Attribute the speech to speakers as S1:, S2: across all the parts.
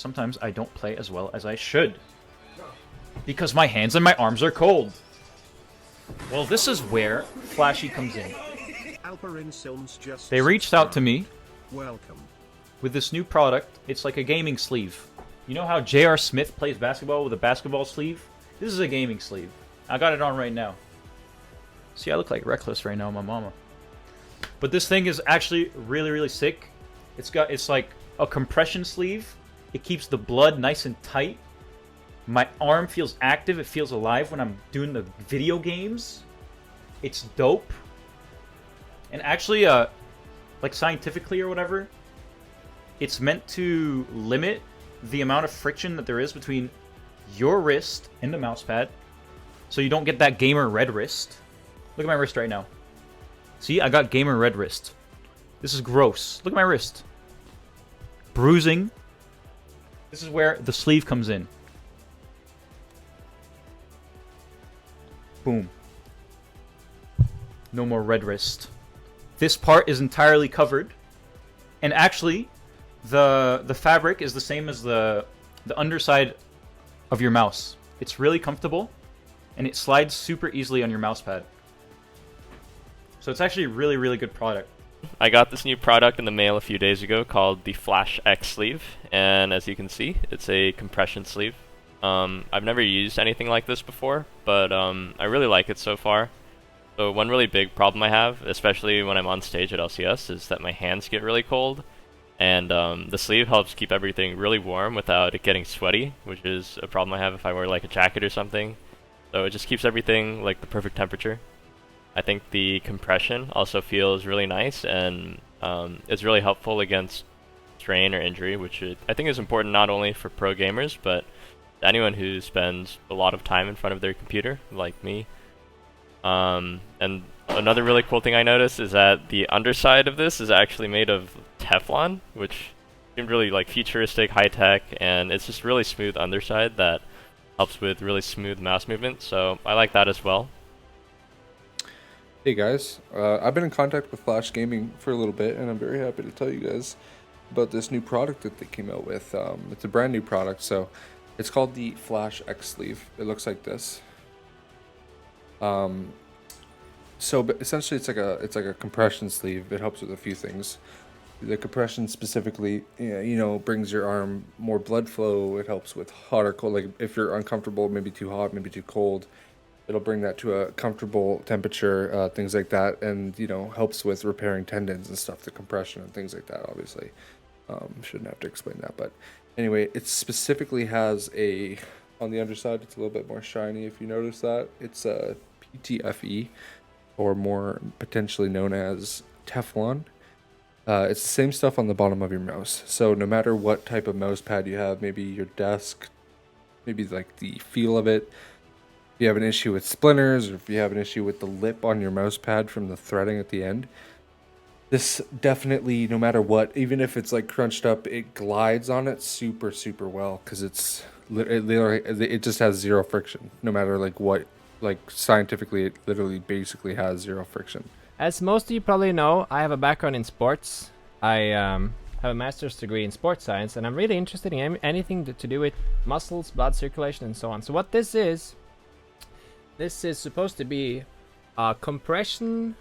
S1: Sometimes I don't play as well as I should. Because my hands and my arms are cold. Well, this is where Flashy comes in. They reached out to me with this new product. It's like a gaming sleeve. You know how J.R. Smith plays basketball with a basketball sleeve? This is a gaming sleeve. I got it on right now. See, I look like Reckless right now, my mama. But this thing is actually really, really sick. It's like a compression sleeve. It keeps the blood nice and tight. My arm feels active. It feels alive when I'm doing the video games. It's dope. And actually, like scientifically or whatever, it's meant to limit the amount of friction that there is between your wrist and the mouse pad, so you don't get that gamer red wrist. Look at my wrist right now. See, I got gamer red wrist. This is gross. Look at my wrist. Bruising. This is where the sleeve comes in. Boom. No more red wrist. This part is entirely covered. And actually, the fabric is the same as the underside of your mouse. It's really comfortable, and it slides super easily on your mouse pad. So it's actually a really, really good product.
S2: I got this new product in the mail a few days ago called the Flash X Sleeve, and as you can see, it's a compression sleeve. I've never used anything like this before, but I really like it so far. So one really big problem I have, especially when I'm on stage at LCS, is that my hands get really cold, and the sleeve helps keep everything really warm without it getting sweaty, which is a problem I have if I wear like a jacket or something. So it just keeps everything like the perfect temperature. I think the compression also feels really nice, and it's really helpful against strain or injury, which I think is important not only for pro gamers, but anyone who spends a lot of time in front of their computer, like me. And another really cool thing I noticed is that the underside of this is actually made of Teflon, which seemed really like futuristic, high-tech, and it's just really smooth underside that helps with really smooth mouse movement, so I like that as well.
S3: Hey guys, I've been in contact with Flash Gaming for a little bit, and I'm very happy to tell you guys about this new product that they came out with. It's a brand new product, so it's called the Flash X Sleeve. It looks like this. So essentially, it's like a compression sleeve. It helps with a few things. The compression specifically, you know, brings your arm more blood flow. It helps with hot or cold. Like if you're uncomfortable, maybe too hot, maybe too cold, it'll bring that to a comfortable temperature, things like that, and you know, helps with repairing tendons and stuff, the compression and things like that. Obviously, shouldn't have to explain that, but anyway, it specifically has on the underside, it's a little bit more shiny. If you notice that, it's a PTFE, or more potentially known as Teflon. It's the same stuff on the bottom of your mouse. So no matter what type of mouse pad you have, maybe your desk, maybe like the feel of it, if you have an issue with splinters, or if you have an issue with the lip on your mouse pad from the threading at the end, this definitely, no matter what, even if it's like crunched up, it glides on it super, super well, because it just has zero friction. No matter like what, like scientifically, it literally basically has zero friction.
S4: As most of you probably know, I have a background in sports. I have a master's degree in sports science, and I'm really interested in anything to do with muscles, blood circulation, and so on. So what this is supposed to be a compression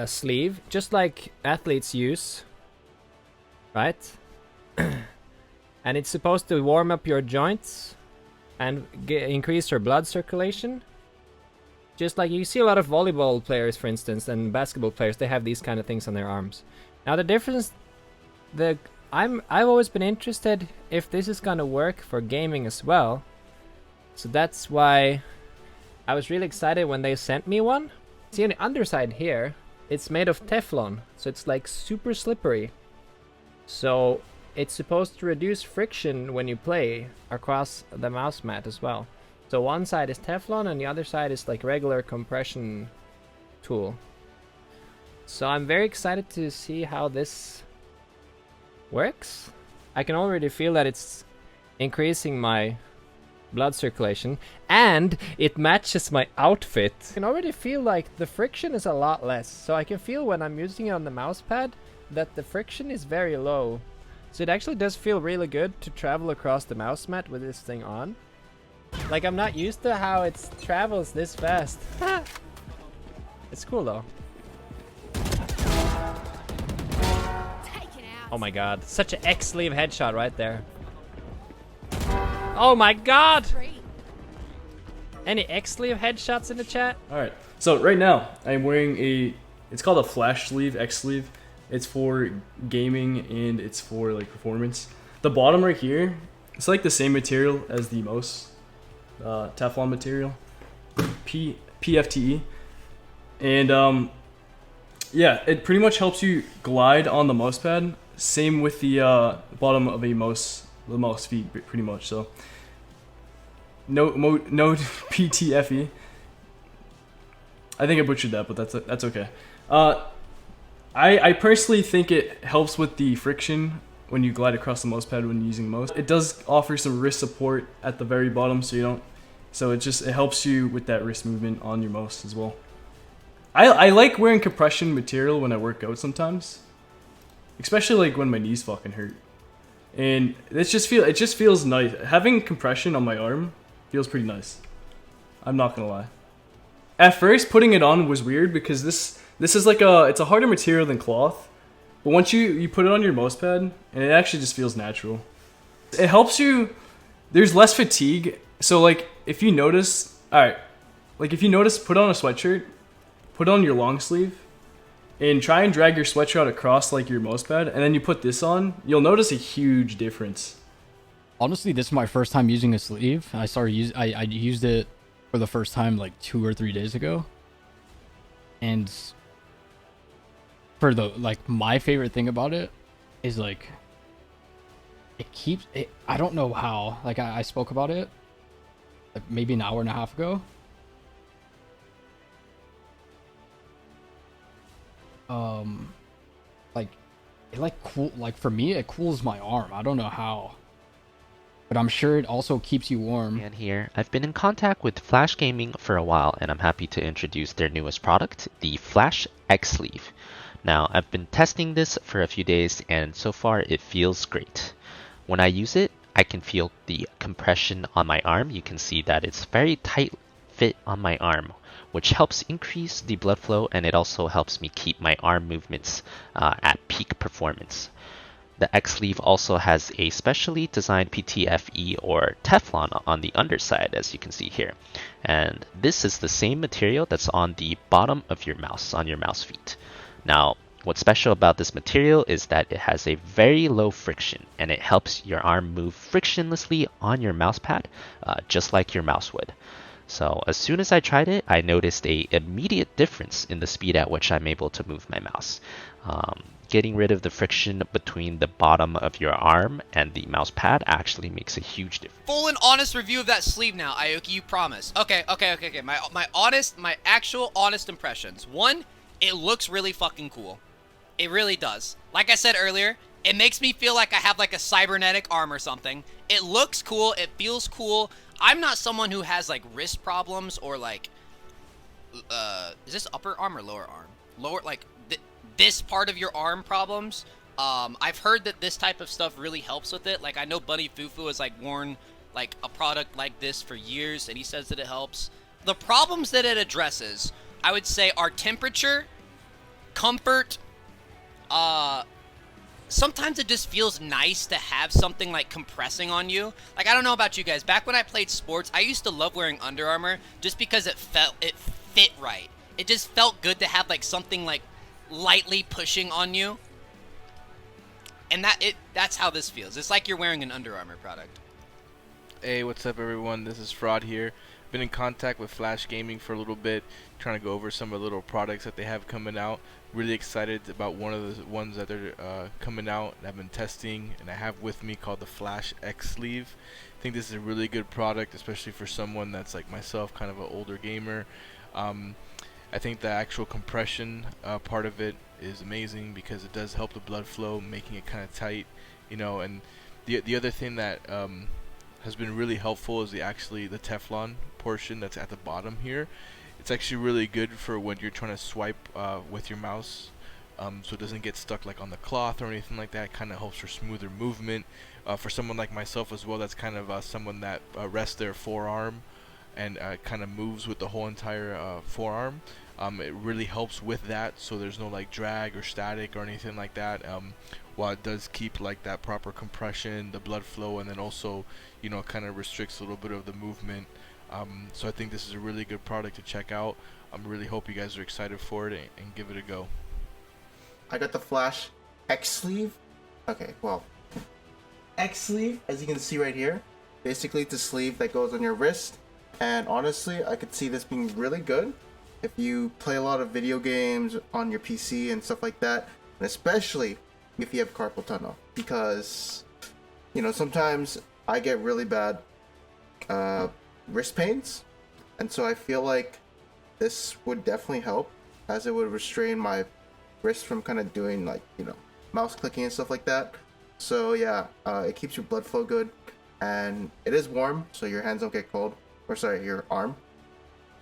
S4: sleeve, just like athletes use, right? And it's supposed to warm up your joints and increase your blood circulation. Just like you see a lot of volleyball players, for instance, and basketball players, they have these kind of things on their arms. Now the difference, I've always been interested if this is gonna work for gaming as well. So that's why I was really excited when they sent me one. See on the underside here, it's made of Teflon, so it's like super slippery. So it's supposed to reduce friction when you play across the mouse mat as well. So one side is Teflon and the other side is like regular compression tool. So I'm very excited to see how this works. I can already feel that it's increasing my blood circulation, and it matches my outfit. I can already feel like the friction is a lot less. So I can feel when I'm using it on the mouse pad that the friction is very low. So it actually does feel really good to travel across the mouse mat with this thing on. Like, I'm not used to how it travels this fast. It's cool though. Oh my god, such an Xsleeve headshot right there. Oh my god! Any Xsleeve headshots in the chat?
S5: Alright, so right now I'm wearing it's called a flash sleeve, Xsleeve. It's for gaming and it's for like performance. The bottom right here, it's like the same material as the mouse, Teflon material, PFTE. And yeah, it pretty much helps you glide on the mouse pad. Same with the bottom of a mouse, the mouse feet, pretty much. So no PTFE. I think I butchered that, but that's okay. I personally think it helps with the friction when you glide across the mouse pad when using mouse. It does offer some wrist support at the very bottom, so it helps you with that wrist movement on your mouse as well. I like wearing compression material when I work out sometimes, especially like when my knees fucking hurt, and it just feels nice. Having compression on my arm feels pretty nice. I'm not gonna lie. At first, putting it on was weird because this is like it's a harder material than cloth, but once you put it on your mouse pad, and it actually just feels natural. It helps you. There's less fatigue. So like if you notice, put on a sweatshirt, put on your long sleeve, and try and drag your sweatshirt across like your mouse pad, and then you put this on, you'll notice a huge difference.
S6: Honestly, this is my first time using a sleeve. I used it for the first time like 2 or 3 days ago. And for my favorite thing about it is like it keeps it. I don't know how. Like I spoke about it like maybe an hour and a half ago. For me it cools my arm. I don't know how, but I'm sure it also keeps you warm.
S7: And here, I've been in contact with Flash Gaming for a while, and I'm happy to introduce their newest product, the Flash Xsleeve. Now, I've been testing this for a few days, and so far it feels great. When I use it, I can feel the compression on my arm. You can see that it's very tight fit on my arm, which helps increase the blood flow, and it also helps me keep my arm movements at peak performance. The Xsleeve also has a specially designed PTFE or Teflon on the underside, as you can see here. And this is the same material that's on the bottom of your mouse, on your mouse feet. Now, what's special about this material is that it has a very low friction, and it helps your arm move frictionlessly on your mouse pad, just like your mouse would. So as soon as I tried it, I noticed an immediate difference in the speed at which I'm able to move my mouse. Getting rid of the friction between the bottom of your arm and the mouse pad actually makes a huge difference.
S8: Full and honest review of that sleeve now, Aoki, you promise. Okay. My actual honest impressions. One, it looks really fucking cool. It really does. Like I said earlier, it makes me feel like I have like a cybernetic arm or something. It looks cool, it feels cool. I'm not someone who has like wrist problems or like, is this upper arm or lower arm? Lower, like this part of your arm problems. I've heard that this type of stuff really helps with it. Like I know Buddy Fufu has like worn like a product like this for years, and he says that it helps. The problems that it addresses, I would say, are temperature, comfort. Sometimes it just feels nice to have something like compressing on you. Like, I don't know about you guys. Back when I played sports, I used to love wearing Under Armour just because it fit right. It just felt good to have like something like lightly pushing on you. And that's how this feels. It's like you're wearing an Under Armour product.
S9: Hey, what's up everyone? This is fRoD here. Been in contact with Flash Gaming for a little bit, trying to go over some of the little products that they have coming out. Really excited about one of the ones that they're coming out and I've been testing and I have with me, called the Flash Xsleeve. I think this is a really good product, especially for someone that's like myself, kind of an older gamer. I think the actual compression part of it is amazing because it does help the blood flow, making it kind of tight, you know. And the other thing that has been really helpful is the Teflon portion that's at the bottom here. It's actually really good for when you're trying to swipe with your mouse so it doesn't get stuck like on the cloth or anything like that. Kind of helps for smoother movement. For someone like myself as well, that's kind of someone that rests their forearm and kind of moves with the whole entire forearm. It really helps with that, so there's no like drag or static or anything like that. While it does keep like that proper compression, the blood flow, and then also, you know, kind of restricts a little bit of the movement. So I think this is a really good product to check out. I really hope you guys are excited for it and give it a go.
S10: I got the Flash Xsleeve. Okay, well, Xsleeve, as you can see right here, basically it's a sleeve that goes on your wrist, and honestly, I could see this being really good if you play a lot of video games on your PC and stuff like that, and especially if you have carpal tunnel, because, you know, sometimes I get really bad wrist pains, and so I feel like this would definitely help, as it would restrain my wrist from kind of doing, like, you know, mouse clicking and stuff like that. So yeah, it keeps your blood flow good, and it is warm, so your hands don't get cold, or sorry, your arm.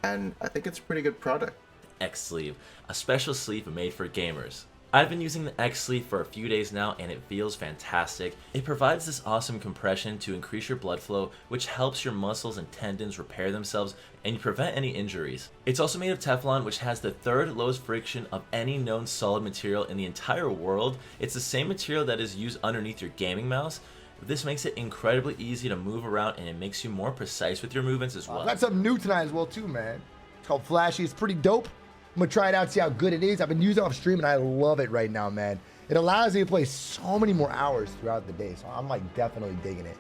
S10: And I think it's a pretty good product.
S11: Xsleeve, a special sleeve made for gamers. I've been using the Xsleeve for a few days now and it feels fantastic. It provides this awesome compression to increase your blood flow, which helps your muscles and tendons repair themselves and you prevent any injuries. It's also made of Teflon, which has the third lowest friction of any known solid material in the entire world. It's the same material that is used underneath your gaming mouse. This makes it incredibly easy to move around and it makes you more precise with your movements as well.
S12: Got something new tonight as well too, man. It's called Flashy. It's pretty dope. I'm gonna try it out, see how good it is. I've been using it off stream and I love it right now, man. It allows me to play so many more hours throughout the day, so I'm like definitely digging it.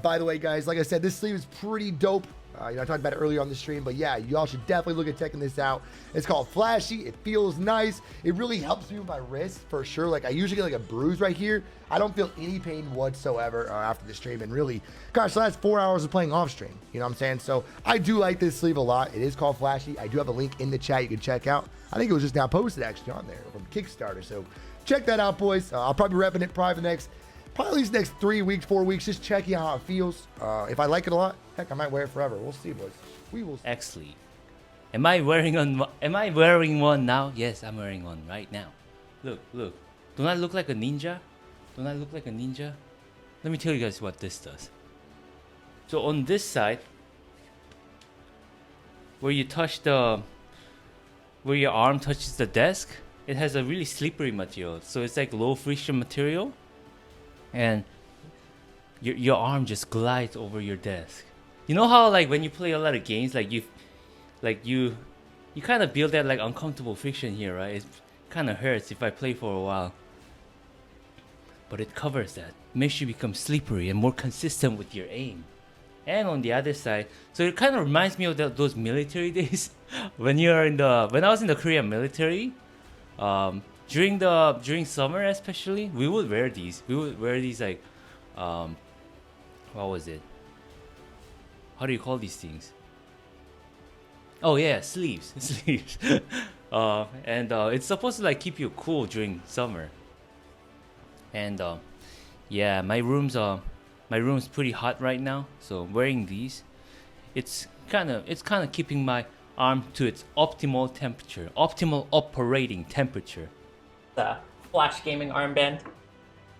S12: By the way, guys, like I said, this sleeve is pretty dope. You know, I talked about it earlier on the stream, but yeah, y'all should definitely look at checking this out. It's called Flashy. It feels nice. It really helps me with my wrist for sure. Like I usually get like a bruise right here. I don't feel any pain whatsoever after the stream. And really, gosh, the last 4 hours of playing off stream. You know what I'm saying? So I do like this sleeve a lot. It is called Flashy. I do have a link in the chat you can check out. I think it was just now posted actually on there from Kickstarter. So check that out, boys. I'll probably be repping it probably the next, probably these next 3 weeks, 4 weeks, just checking how it feels. If I like it a lot, heck, I might wear it forever. We'll see, boys. We will see.
S13: Xsleeve. Am I wearing one now? Yes, I'm wearing one right now. Look. Don't I look like a ninja? Don't I look like a ninja? Let me tell you guys what this does. So on this side, where you touch where your arm touches the desk, it has a really slippery material. So it's like low friction material. And your arm just glides over your desk. You know how like when you play a lot of games, like you kind of build that like uncomfortable friction here, right? It kind of hurts if I play for a while. But it covers that, makes you become slippery and more consistent with your aim. And on the other side, so it kind of reminds me of those military days when I was in the Korean military. During summer especially, we would wear these. We would wear these like, what was it? How do you call these things? Oh yeah, sleeves. And it's supposed to like keep you cool during summer. And yeah, my room's pretty hot right now, so wearing these, it's kind of keeping my arm to its optimal temperature, optimal operating temperature.
S14: The Flash Gaming armband,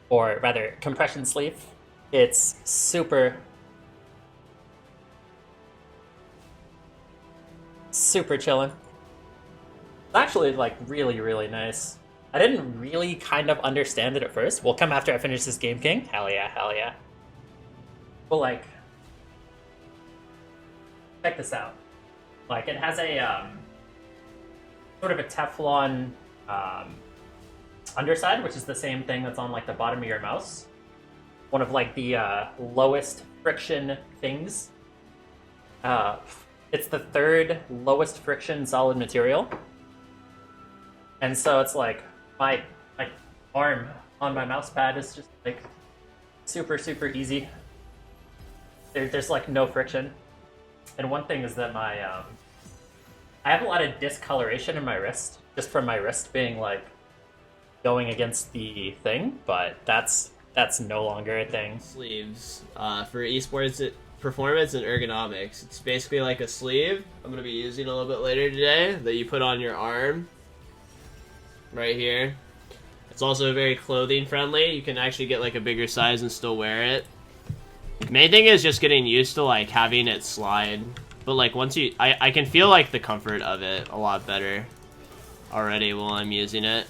S14: or rather compression sleeve. It's super chillin'. It's actually like really nice. I didn't really kind of understand it at first. We'll come after I finish this Game King. Hell yeah. But like, check this out. Like it has a sort of a Teflon underside, which is the same thing that's on like the bottom of your mouse. One of like the lowest friction things. It's the third lowest friction solid material. And so it's like my arm on my mouse pad is just like super easy. There's like no friction. And one thing is that my I have a lot of discoloration in my wrist, just from my wrist being like going against the thing, but that's no longer a thing.
S15: Sleeves for esports performance and ergonomics. It's basically like a sleeve I'm going to be using a little bit later today that you put on your arm right here, It's also very clothing friendly. You can actually get like a bigger size and still wear it. Main thing is just getting used to like having it slide. But like once I can feel like the comfort of it a lot better already while I'm using it.